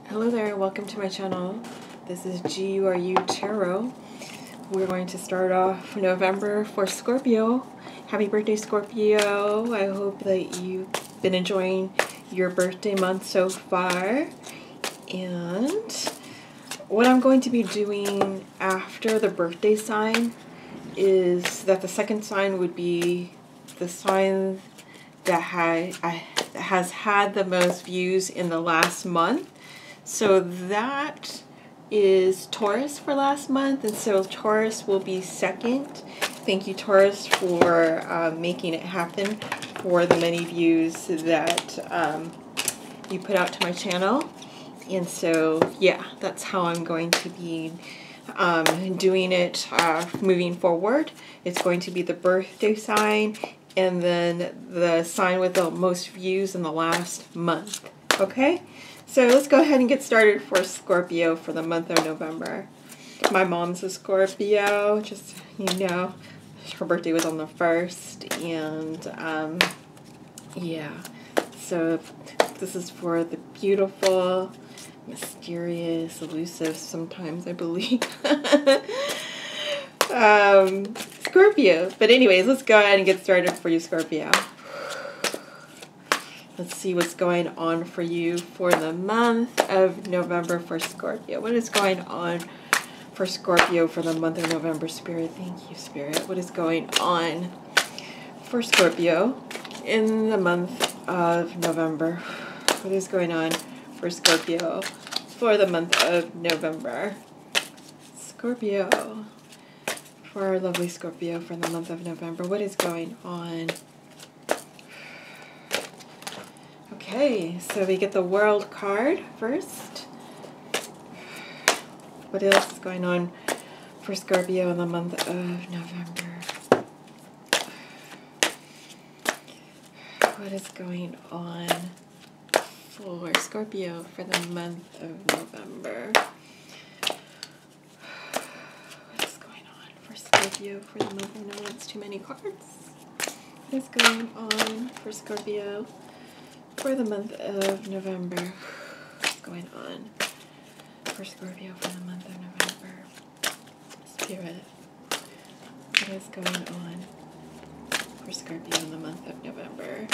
Hello there, welcome to my channel. This is GeeURU Tarot. We're going to start off November for Scorpio. Happy birthday, Scorpio. I hope that you've been enjoying your birthday month so far. And what I'm going to be doing after the birthday sign is that the second sign would be the sign that has had the most views in the last month. So that is Taurus for last month, and so Taurus will be second. Thank you, Taurus, for making it happen for the many views that you put out to my channel. And so, yeah, that's how I'm going to be doing it moving forward. It's going to be the birthday sign and then the sign with the most views in the last month. Okay? So let's go ahead and get started for Scorpio for the month of November. My mom's a Scorpio, just, you know, her birthday was on the 1st, and yeah, so this is for the beautiful, mysterious, elusive, sometimes I believe, Scorpio. But anyways, let's go ahead and get started for you, Scorpio. Let's see what's going on for you for the month of November for Scorpio. What is going on for Scorpio for the month of November, Spirit? Thank you, Spirit. What is going on for Scorpio in the month of November? What is going on for Scorpio for the month of November? Scorpio. For our lovely Scorpio for the month of November. What is going on? Okay, so we get the World card first. What else is going on for Scorpio in the month of November? What is going on for Scorpio for the month of November? What is going on for Scorpio for the month of November? That's too many cards. What is going on for Scorpio for the month of November? What's going on for Scorpio for the month of November? Spirit, what is going on for Scorpio in the month of November?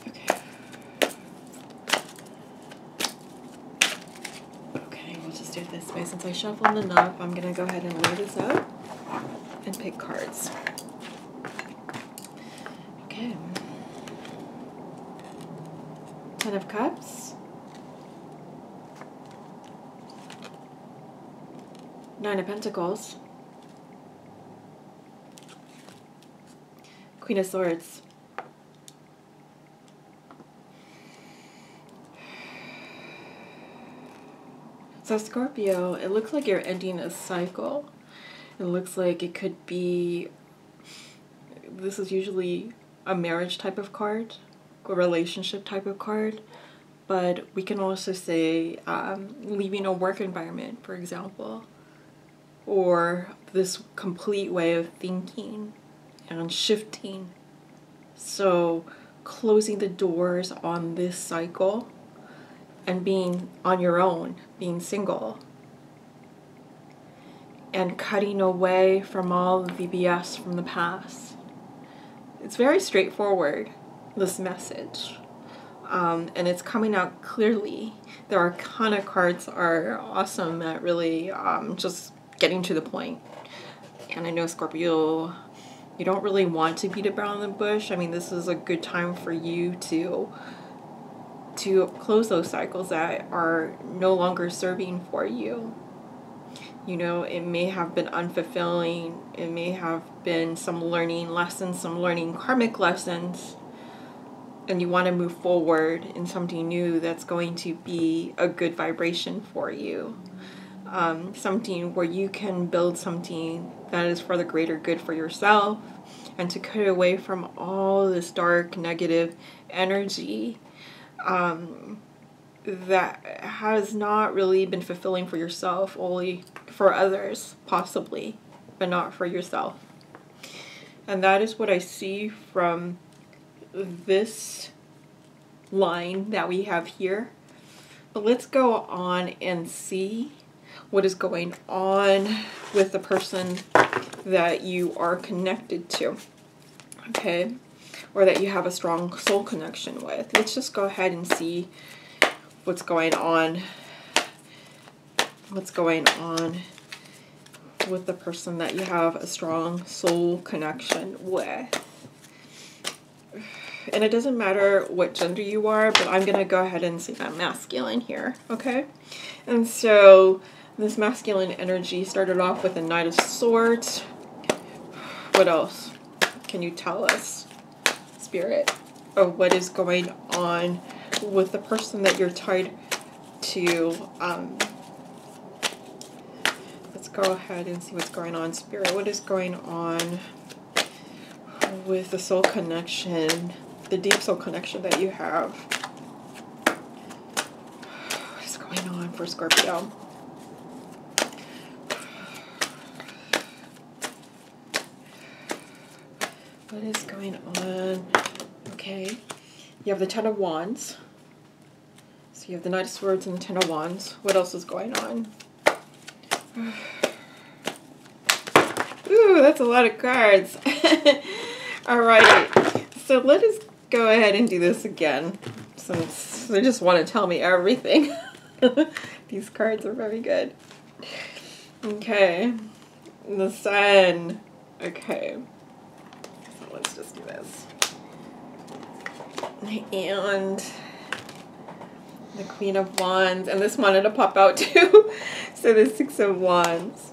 Okay. Okay, we'll just do it this way. Since I shuffled enough, I'm going to go ahead and lay this out and pick cards. Okay. 10 of Cups, 9 of Pentacles, Queen of Swords, so Scorpio, it looks like you're ending a cycle. It looks like it could be, this is usually a marriage type of card, a relationship type of card, but we can also say leaving a work environment, for example, or this complete way of thinking and shifting. So closing the doors on this cycle and being on your own, being single, and cutting away from all of the BS from the past. It's very straightforward, this message, and it's coming out clearly. The Arcana cards are awesome at really just getting to the point. And I know, Scorpio, you don't really want to beat around the bush. I mean, this is a good time for you to close those cycles that are no longer serving for you. You know, it may have been unfulfilling. It may have been some learning lessons, some learning karmic lessons, and you want to move forward in something new that's going to be a good vibration for you. Something where you can build something that is for the greater good for yourself, and to cut away from all this dark, negative energy that has not really been fulfilling for yourself, only for others, possibly, but not for yourself. And that is what I see from this line that we have here. But let's go on and see what is going on with the person that you are connected to, okay? Or that you have a strong soul connection with. Let's just go ahead and see what's going on. What's going on with the person that you have a strong soul connection with. And it doesn't matter what gender you are, but I'm going to go ahead and say that masculine here, okay? And so this masculine energy started off with a Knight of Swords. What else can you tell us, Spirit, of what is going on with the person that you're tied to? Let's go ahead and see what's going on, Spirit. What is going on with the soul connection, the deep soul connection that you have? What is going on for Scorpio? What is going on? Okay, you have the Ten of Wands. So you have the Knight of Swords and the Ten of Wands. What else is going on? Ooh, that's a lot of cards. Alrighty, so let us go ahead and do this again, since they just want to tell me everything. These cards are very good. Okay, the Sun. Okay, so let's just do this. And the Queen of Wands, and this wanted to pop out too. So the Six of Wands.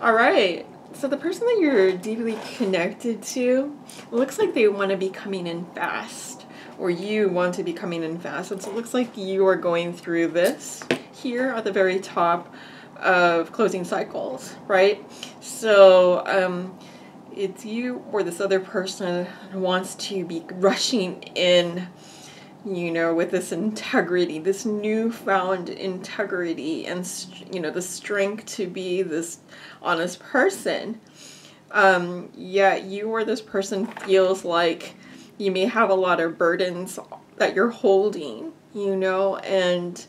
Alright, so the person that you're deeply connected to, looks like they want to be coming in fast, or you want to be coming in fast. And so it looks like you are going through this here at the very top of closing cycles, right? So it's you or this other person wants to be rushing in, you know, with this integrity, this newfound integrity, and, you know, the strength to be this honest person. Yet you or this person feels like you may have a lot of burdens that you're holding, you know, and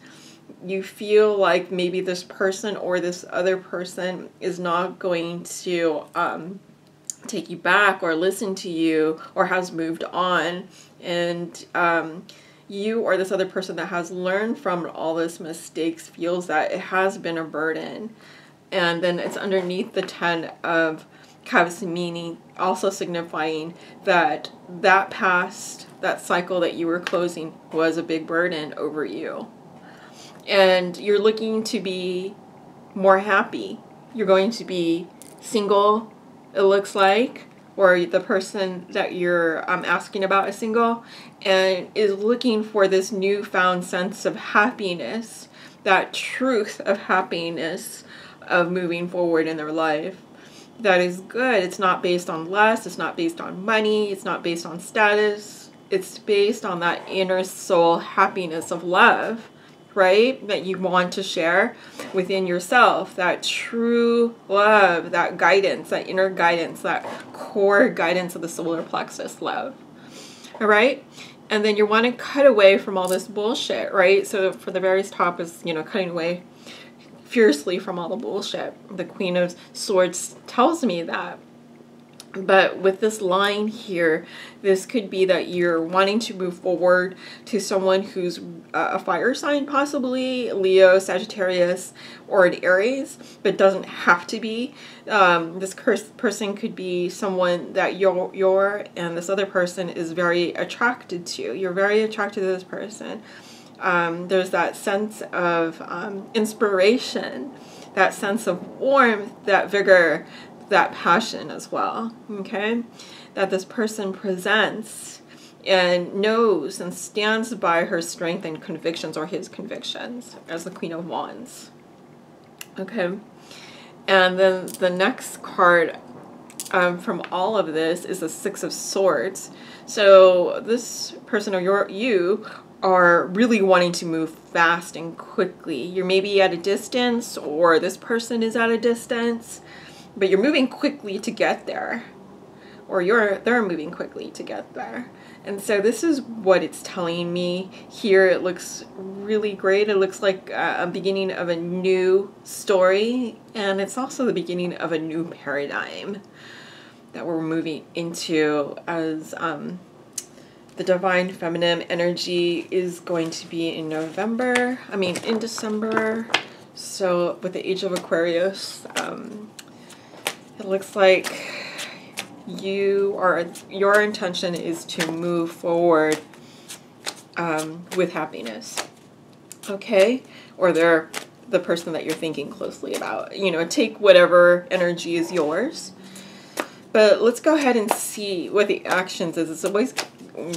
you feel like maybe this person or this other person is not going to take you back or listen to you, or has moved on. And you or this other person that has learned from all this mistakes feels that it has been a burden. And then it's underneath the Ten of Cups, meaning also signifying that that past, that cycle that you were closing was a big burden over you. And you're looking to be more happy. You're going to be single, it looks like, or the person that you're asking about is single and is looking for this newfound sense of happiness, that truth of happiness of moving forward in their life. That is good. It's not based on lust, it's not based on money, it's not based on status. It's based on that inner soul happiness of love, right? That you want to share within yourself, that true love, that guidance, that inner guidance, that core guidance of the solar plexus love. All right? And then you want to cut away from all this bullshit, right? So for the very top is, you know, cutting away fiercely from all the bullshit. The Queen of Swords tells me that. But with this line here, this could be that you're wanting to move forward to someone who's a fire sign, possibly Leo, Sagittarius, or an Aries, but doesn't have to be. This person could be someone that you're and this other person is very attracted to. You're very attracted to this person. There's that sense of inspiration, that sense of warmth, that vigor, that passion as well, okay, that this person presents and knows and stands by her strength and convictions, or his convictions, as the Queen of Wands. Okay, and then the next card from all of this is the Six of Swords. So this person, or you are really wanting to move fast and quickly. You're maybe at a distance, or this person is at a distance, but you're moving quickly to get there, or they're moving quickly to get there. And so this is what it's telling me here. It looks really great. It looks like a beginning of a new story, and it's also the beginning of a new paradigm that we're moving into, as the divine feminine energy is going to be in in December. So with the age of Aquarius, it looks like your intention is to move forward with happiness, okay? Or the person that you're thinking closely about. You know, take whatever energy is yours. But let's go ahead and see what the actions is. It's always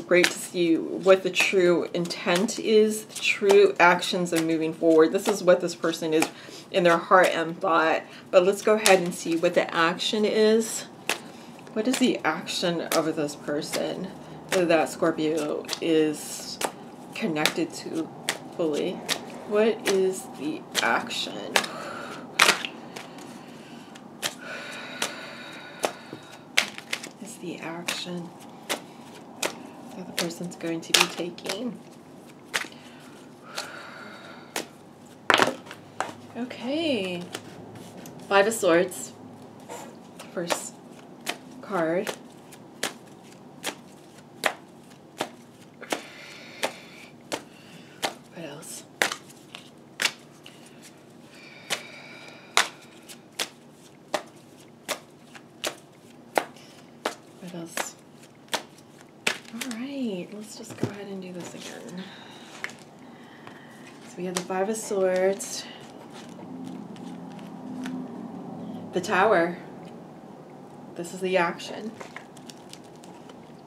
great to see what the true intent is, the true actions of moving forward. This is what this person is in their heart and thought. But let's go ahead and see what the action is. What is the action of this person that Scorpio is connected to fully? What is the action? Is the action that the person's going to be taking? Okay. Five of Swords. First card. What else? What else? All right, let's just go ahead and do this again. So we have the Five of Swords, the Tower. This is the action.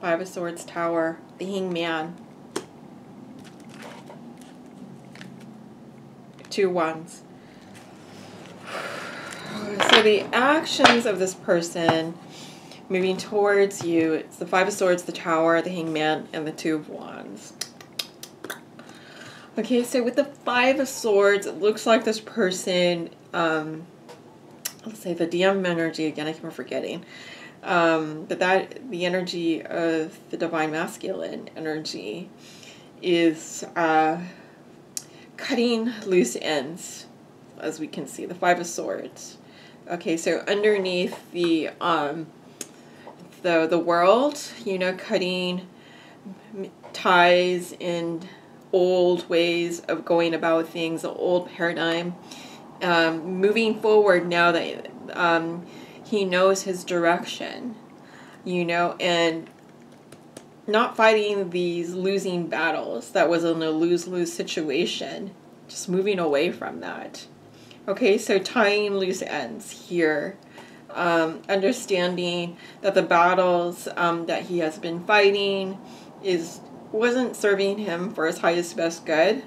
Five of Swords, Tower, the Hangman, Two Wands. So the actions of this person moving towards you, it's the Five of Swords, the Tower, the Hangman, and the Two of Wands. Okay, so with the Five of Swords, it looks like this person, let's say the DM energy again, I keep on forgetting. But the energy of the divine masculine energy is cutting loose ends, as we can see, the Five of Swords. Okay, so underneath the world, you know, cutting ties and old ways of going about things, the old paradigm, moving forward now that he knows his direction, you know, and not fighting these losing battles. That was in a lose-lose situation, just moving away from that. Okay, so tying loose ends here, understanding that the battles that he has been fighting wasn't serving him for his highest best good.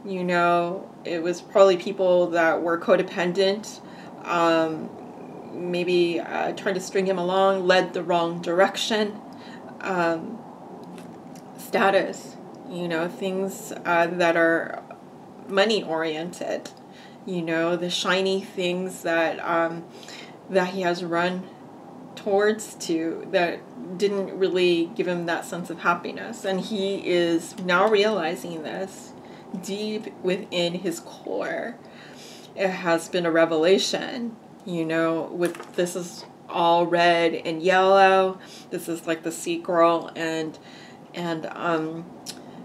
You know, it was probably people that were codependent, maybe trying to string him along, led the wrong direction. Status, you know, things that are money oriented, you know, the shiny things that that he has run towards that didn't really give him that sense of happiness. And he is now realizing this deep within his core. It has been a revelation, you know, this is all red and yellow. This is like the sacral and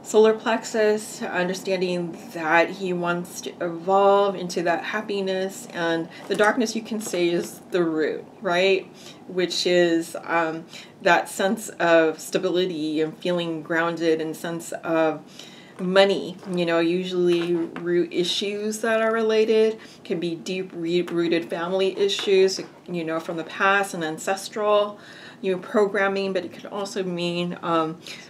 solar plexus, understanding that he wants to evolve into that happiness, and the darkness, you can say, is the root, right? Which is that sense of stability and feeling grounded and sense of money. You know, usually root issues that are related can be deep-rooted family issues, you know, from the past and ancestral, you know, programming, but it could also mean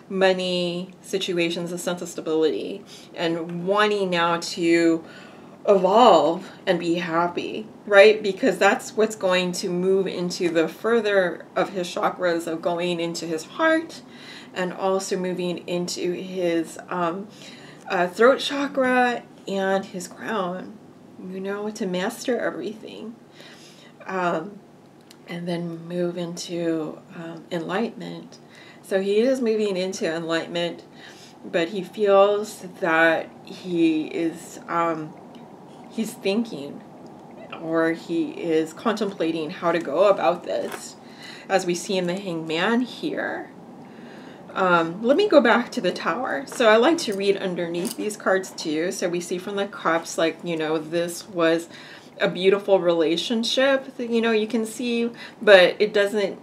money situations, a sense of stability, and wanting now to evolve and be happy, right? Because that's what's going to move into the further of his chakras of going into his heart, and also moving into his throat chakra and his crown, you know, to master everything. And then move into enlightenment. So he is moving into enlightenment, but he feels that he is he's thinking, or he is contemplating how to go about this, as we see in the Hangman here. Let me go back to the Tower. So I like to read underneath these cards too. So we see from the Cups, like, you know, this was a beautiful relationship that, you know, you can see, but it doesn't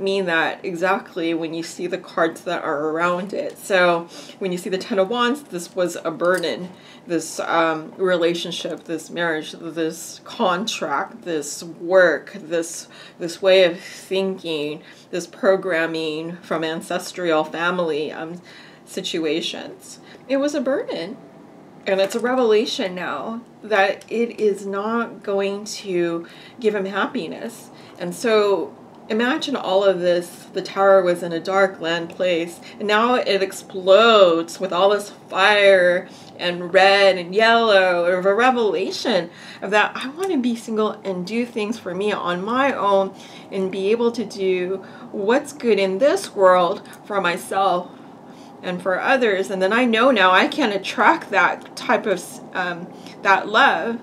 mean that exactly when you see the cards that are around it. So when you see the Ten of Wands, this was a burden, this relationship, this marriage, this contract, this work, this way of thinking, this programming from ancestral family situations. It was a burden. And it's a revelation now that it is not going to give him happiness. And so imagine all of this. The Tower was in a dark land place, and now it explodes with all this fire and red and yellow, of a revelation of that I want to be single and do things for me on my own and be able to do what's good in this world for myself and for others. And then I know now I can attract that type of that love,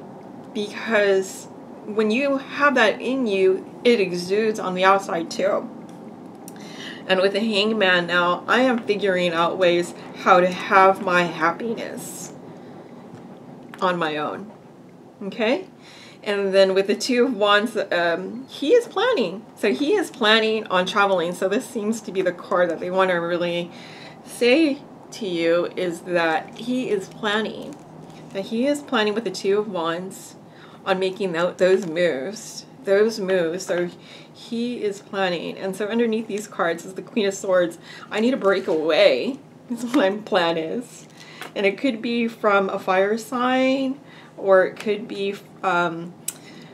because when you have that in you, it exudes on the outside too. And with the Hangman now, I am figuring out ways how to have my happiness on my own. Okay? And then with the Two of Wands, he is planning. So he is planning on traveling. So this seems to be the card that they want to really say to you, is that he is planning. That he is planning with the Two of Wands on making those moves. So he is planning. And so underneath these cards is the Queen of Swords. I need to break away. That's what my plan is. And it could be from a fire sign, or it could be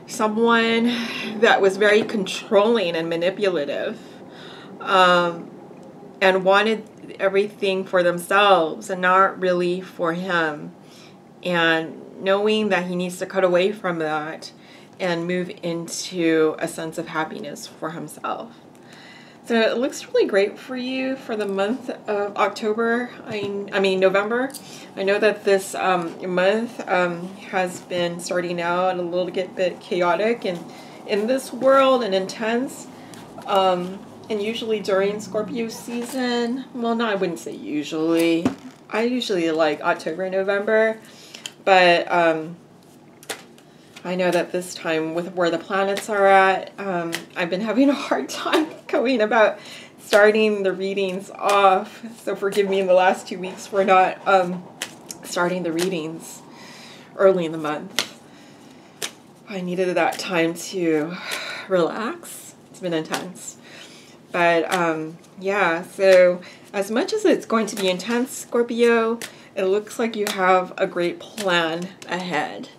someone that was very controlling and manipulative, and wanted everything for themselves and not really for him. And knowing that he needs to cut away from that and move into a sense of happiness for himself. So it looks really great for you for the month of October. I mean November. I know that this month has been starting out a little bit chaotic and in this world and intense. And usually during Scorpio season, well, no, I wouldn't say usually. I usually like October, November. But I know that this time, with where the planets are at, I've been having a hard time going about starting the readings off. So forgive me in the last 2 weeks for not starting the readings early in the month. I needed that time to relax. It's been intense. But yeah, so as much as it's going to be intense, Scorpio, it looks like you have a great plan ahead.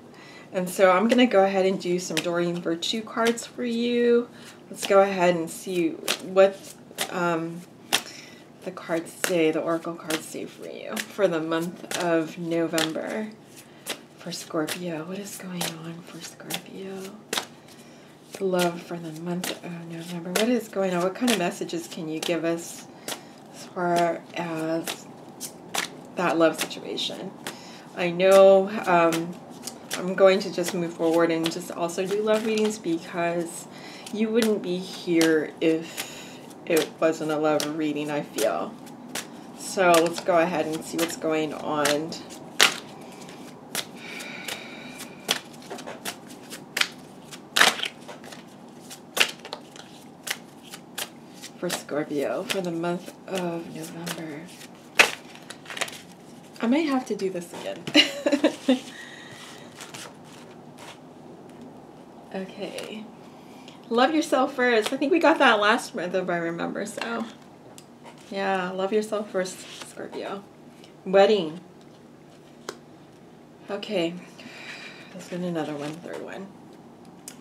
And so I'm going to go ahead and do some Doreen Virtue cards for you. Let's go ahead and see what the cards say, the Oracle cards say for you for the month of November for Scorpio. What is going on for Scorpio? Love for the month of November. What is going on? What kind of messages can you give us as far as that love situation? I know I'm going to just move forward and just also do love readings, because you wouldn't be here if it wasn't a love reading, I feel. So let's go ahead and see what's going on. For Scorpio for the month of November. I may have to do this again. Okay. Love yourself first. I think we got that last month if I remember, so. Yeah, love yourself first, Scorpio. Wedding. Okay. Let's get another one, third one.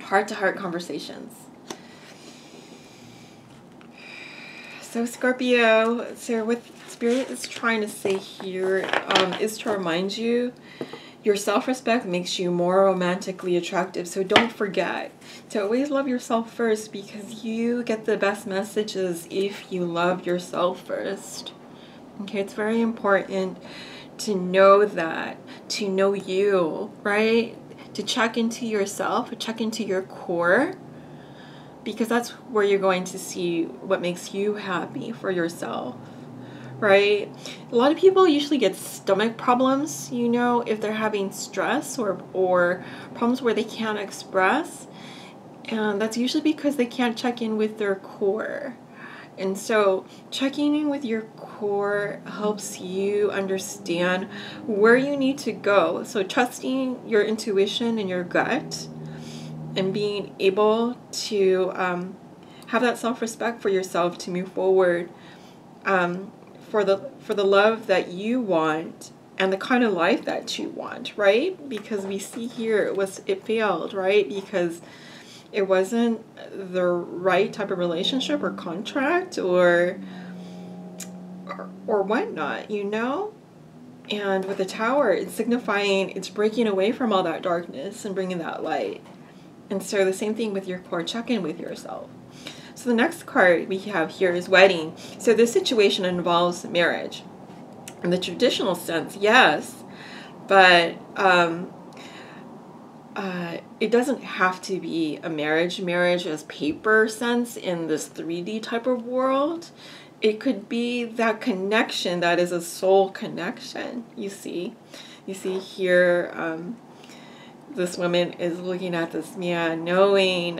Heart-to-heart conversations. So Scorpio, so what Spirit is trying to say here is to remind you Your self-respect makes you more romantically attractive. So don't forget to always love yourself first, because you get the best messages if you love yourself first. Okay, it's very important to know that, to know you, right? To check into yourself, check into your core, because that's where you're going to see what makes you happy for yourself. Right? A lot of people usually get stomach problems, you know, if they're having stress or problems where they can't express. And that's usually because they can't check in with their core. And so checking in with your core helps you understand where you need to go. So trusting your intuition and your gut, and being able to have that self-respect for yourself to move forward, for the love that you want and the kind of life that you want, right? Because we see here it failed, right? Because it wasn't the right type of relationship or contract or whatnot, you know? And with the Tower, it's signifying it's breaking away from all that darkness and bringing that light. And so the same thing with your core, check in with yourself. So the next card we have here is wedding. So this situation involves marriage. In the traditional sense, yes, but it doesn't have to be a marriage. Marriage as paper sense in this 3D type of world. It could be that connection that is a soul connection, you see. You see here, this woman is looking at this man, knowing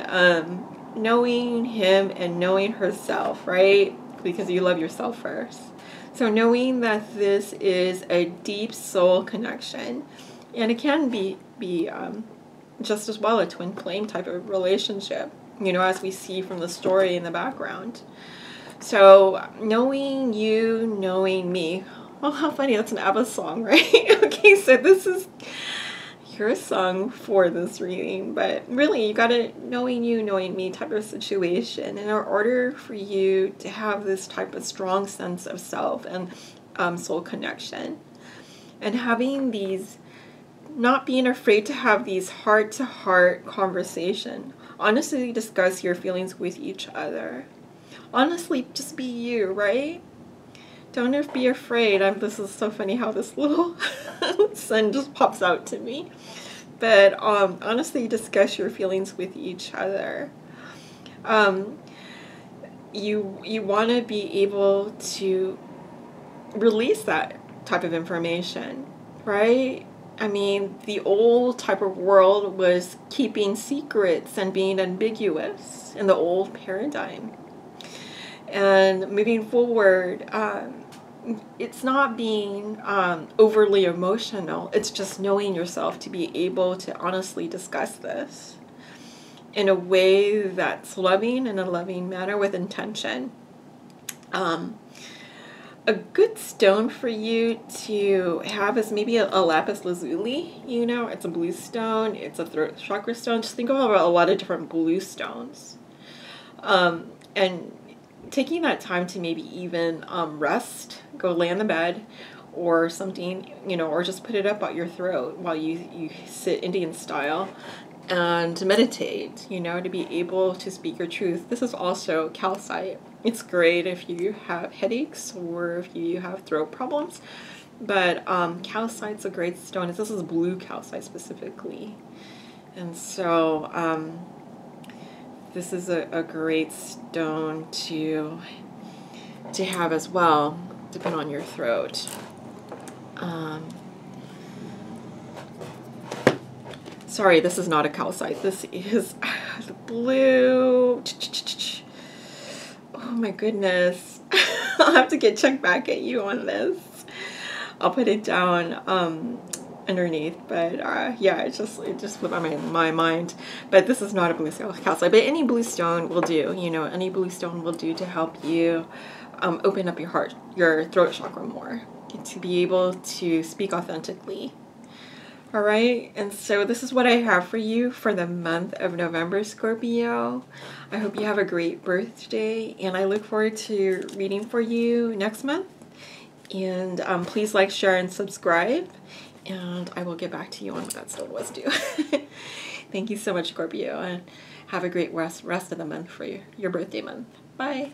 him and knowing herself, right? Because you love yourself first. So knowing that this is a deep soul connection, and it can be just as well a twin flame type of relationship, you know, as we see from the story in the background. So knowing you, knowing me. Oh, how funny, that's an Abba song, right? Okay, so this is your song for this reading, but really you got a knowing you, knowing me type of situation in order for you to have this type of strong sense of self and soul connection, and having these, not being afraid to have these heart-to-heart conversation. Honestly discuss your feelings with each other. Honestly, just be you, right? Don't be afraid. This is so funny how this little sun just pops out to me. But honestly, discuss your feelings with each other. You want to be able to release that type of information, right? I mean, the old type of world was keeping secrets and being ambiguous in the old paradigm. And moving forward, it's not being overly emotional. It's just knowing yourself to be able to honestly discuss this in a way that's loving, in a loving manner with intention. A good stone for you to have is maybe a lapis lazuli. You know, it's a blue stone. It's a throat chakra stone. Just think about a lot of different blue stones. And taking that time to maybe even rest, go lay on the bed or something, you know, or just put it up at your throat while you sit Indian style and to meditate, you know, to be able to speak your truth. This is also calcite. It's great if you have headaches or if you have throat problems, but calcite's a great stone. This is blue calcite specifically. And so this is a great stone to have as well, to put on your throat. Sorry, this is not a calcite. This is the blue. Oh my goodness. I'll have to get checked back at you on this. I'll put it down underneath, but yeah, it just slipped my mind. But this is not a blue calcite, but any blue stone will do. You know, any blue stone will do to help you open up your heart, your throat chakra more, to be able to speak authentically. All right, and so this is what I have for you for the month of November, Scorpio. I hope you have a great birthday, and I look forward to reading for you next month. And please like, share, and subscribe. and I will get back to you on what that stone was due. Thank you so much, Scorpio, and have a great rest of the month for your birthday month. Bye.